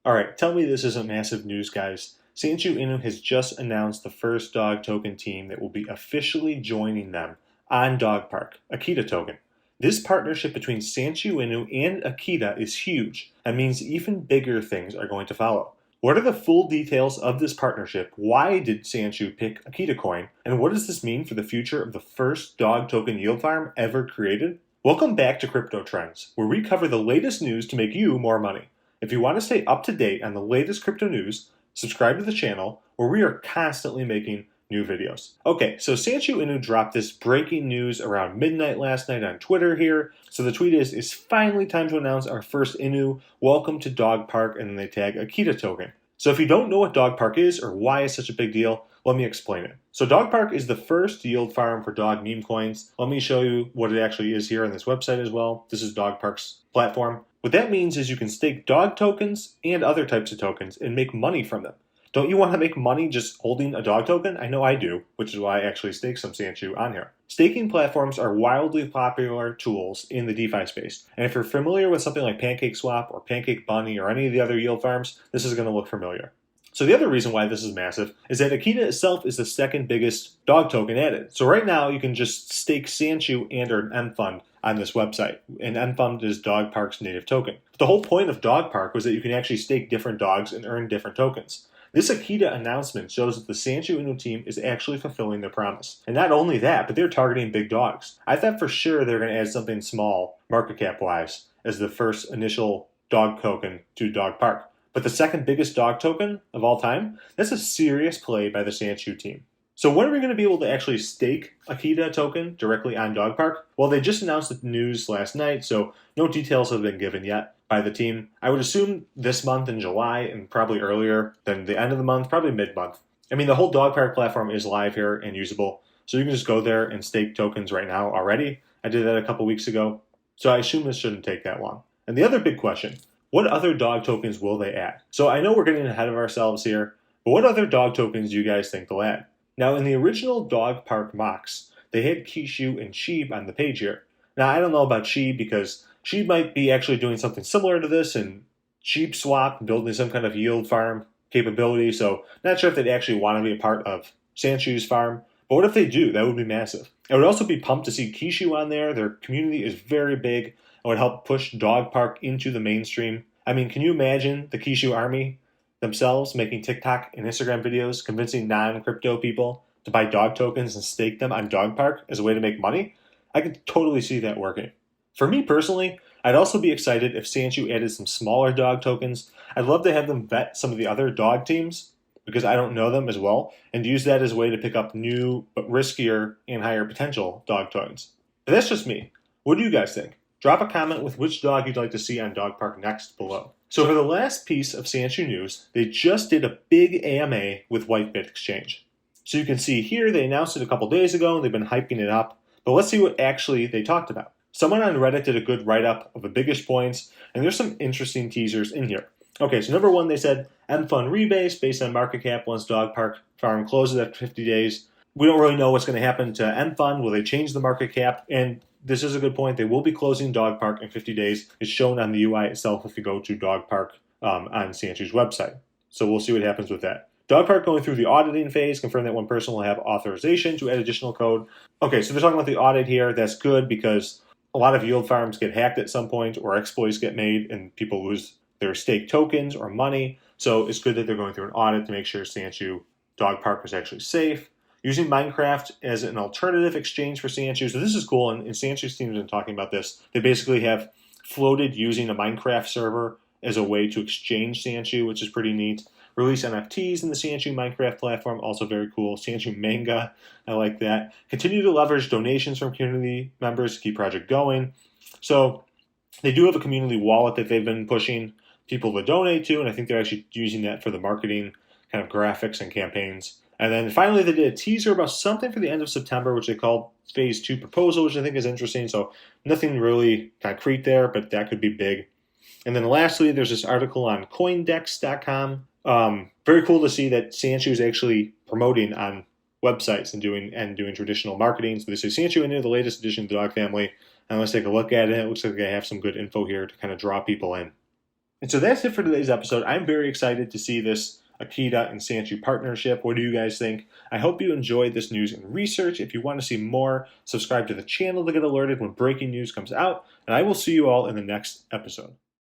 Alright, tell me this isn't massive news, guys. Sanshu Inu has just announced the first dog token team that will be officially joining them on Dog Park, Akita token. This partnership between Sanshu Inu and Akita is huge and means even bigger things are going to follow. What are the full details of this partnership? Why did Sanshu pick Akita coin? And what does this mean for the future of the first dog token yield farm ever created? Welcome back to Crypto Trends, where we cover the latest news to make you more money. If you want to stay up to date on the latest crypto news, subscribe to the channel where we are constantly making new videos. Okay, so Sanshu Inu dropped this breaking news around midnight last night on Twitter here. So the tweet is, "It's finally time to announce our first Inu. Welcome to Dog Park," and then they tag Akita token. So if you don't know what Dog Park is or why it's such a big deal, let me explain it. So Dog Park is the first yield farm for dog meme coins. Let me show you what it actually is here on this website as well. This is Dog Park's platform. What that means is you can stake dog tokens and other types of tokens and make money from them. Don't you want to make money just holding a dog token? I know I do, which is why I actually stake some Sanshu on here. Staking platforms are wildly popular tools in the DeFi space. And if you're familiar with something like PancakeSwap or Pancake Bunny or any of the other yield farms, this is going to look familiar. So the other reason why this is massive is that Akita itself is the second biggest dog token added. So right now you can just stake Sanshu and or an M fund on this website. And M fund is Dog Park's native token. But the whole point of Dog Park was that you can actually stake different dogs and earn different tokens. This Akita announcement shows that the Sanshu Inu team is actually fulfilling their promise. And not only that, but they're targeting big dogs. I thought for sure they're going to add something small, market cap wise, as the first initial dog token to Dog Park. But the second biggest dog token of all time, that's a serious play by the Sanshu team. So when are we going to be able to actually stake Akita token directly on Dog Park? Well, they just announced the news last night, so no details have been given yet by the team. I would assume this month in July and probably earlier than the end of the month, probably mid-month. I mean, the whole Dog Park platform is live here and usable, so you can just go there and stake tokens right now already. I did that a couple weeks ago, so I assume this shouldn't take that long. And the other big question, what other dog tokens will they add? So I know we're getting ahead of ourselves here, but what other dog tokens do you guys think they'll add? Now, in the original Dog Park mocks, they had Kishu and Sheeb on the page here. Now, I don't know about Sheeb because Sheeb might be actually doing something similar to this and Sheeb Swap, building some kind of yield farm capability. So not sure if they'd actually want to be a part of Sanshu's farm. But what if they do? That would be massive. I would also be pumped to see Kishu on there. Their community is very big and would help push Dog Park into the mainstream. I mean, can you imagine the Kishu army themselves making TikTok and Instagram videos convincing non-crypto people to buy dog tokens and stake them on Dog Park as a way to make money? I could totally see that working. For me personally, I'd also be excited if Sanshu added some smaller dog tokens. I'd love to have them vet some of the other dog teams because I don't know them as well and use that as a way to pick up new but riskier and higher potential dog tokens. But that's just me. What do you guys think? Drop a comment with which dog you'd like to see on Dog Park next below. So for the last piece of Sanshu news, they just did a big AMA with Whitebit Exchange. So you can see here they announced it a couple days ago and they've been hyping it up. But let's see what actually they talked about. Someone on Reddit did a good write-up of the biggest points, and there's some interesting teasers in here. Okay, so number one, they said M Fund rebase based on market cap once Dog Park farm closes after 50 days. We don't really know what's going to happen to M Fund. Will they change the market cap? And this is a good point. They will be closing Dog Park in 50 days. It's shown on the UI itself if you go to Dog Park on Sanshu's website. So we'll see what happens with that. Dog Park going through the auditing phase, confirm that one person will have authorization to add additional code. Okay, so they're talking about the audit here. That's good because a lot of yield farms get hacked at some point or exploits get made and people lose their stake tokens or money. So it's good that they're going through an audit to make sure Sanshu Dog Park is actually safe. Using Minecraft as an alternative exchange for Sanshu. So this is cool, and Sanshu's team has been talking about this. They basically have floated using a Minecraft server as a way to exchange Sanshu, which is pretty neat. Release NFTs in the Sanshu Minecraft platform, also very cool. Sanshu Manga, I like that. Continue to leverage donations from community members to keep project going. So they do have a community wallet that they've been pushing people to donate to, and I think they're actually using that for the marketing kind of graphics and campaigns. And then finally, they did a teaser about something for the end of September, which they called Phase 2 Proposal, which I think is interesting. So nothing really concrete there, but that could be big. And then lastly, there's this article on coindex.com. Very cool to see that Sanshu is actually promoting on websites and doing traditional marketing. So they say Sanshu Inu, the latest addition to the dog family. And let's take a look at it. It looks like they have some good info here to kind of draw people in. And so that's it for today's episode. I'm very excited to see this Akita and Sanshu partnership. What do you guys think? I hope you enjoyed this news and research. If you want to see more, subscribe to the channel to get alerted when breaking news comes out. And I will see you all in the next episode.